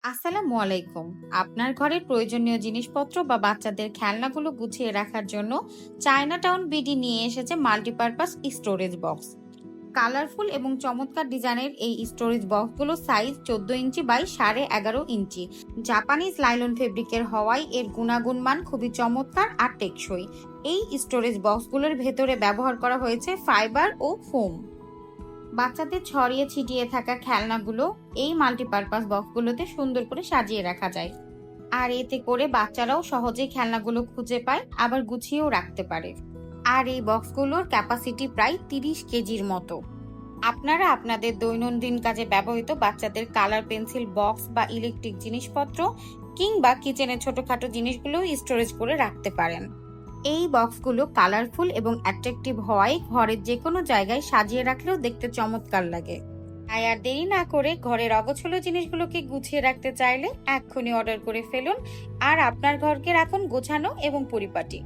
আসসালামু আলাইকুম। আপনার ঘরের প্রয়োজনীয় জিনিসপত্র বা বাচ্চাদের খেলনাগুলো গুছিয়ে রাখার জন্য চায়না টাউন বিডি নিয়ে এসেছে মাল্টিপারপাস স্টোরেজ বক্স। কালারফুল এবং চমৎকার ডিজাইনের এই স্টোরেজ বক্সগুলো size 14 inch by 11.5 inch. Japanese nylon ফেব্রিকের হওয়ায় এর গুণাগুণ মান খুবই চমৎকার আর টেকসই। এই স্টোরেজ বক্সগুলোর ভেতরে ব্যবহার করা হয়েছে ফাইবার ও ফোম। বাচ্চাদের ছড়িয়ে ছিটিয়ে থাকা খেলনাগুলো এই মাল্টিপারপাস বক্সগুলোতে সুন্দর করে সাজিয়ে রাখা যায়। আর এতে করে বাচ্চারাও সহজেই খেলনাগুলো খুঁজে পায়, আবার গুছিয়েও রাখতে পারে। আর এই বক্সগুলোর ক্যাপাসিটি প্রায় 30 কেজির মতো। আপনারা আপনাদের দৈনন্দিন কাজে ব্যবহৃত বাচ্চাদের কালার পেন্সিল বক্স বা ইলেকট্রিক জিনিসপত্র কিংবা কিচেনের ছোটখাটো জিনিসগুলো স্টোরেজ করে রাখতে পারেন। এই বক্সগুলো কালারফুল এবং অ্যাট্রাকটিভ হওয়ায় ঘরের যে কোনো জায়গায় সাজিয়ে রাখলেও দেখতে চমৎকার লাগে। তাই আর দেরি না করে ঘরের অগোছালো জিনিসগুলোকে গুছিয়ে রাখতে চাইলে এক্ষুনি অর্ডার করে ফেলুন আর আপনার ঘরকে রাখুন গোছানো এবং পরিপাটি।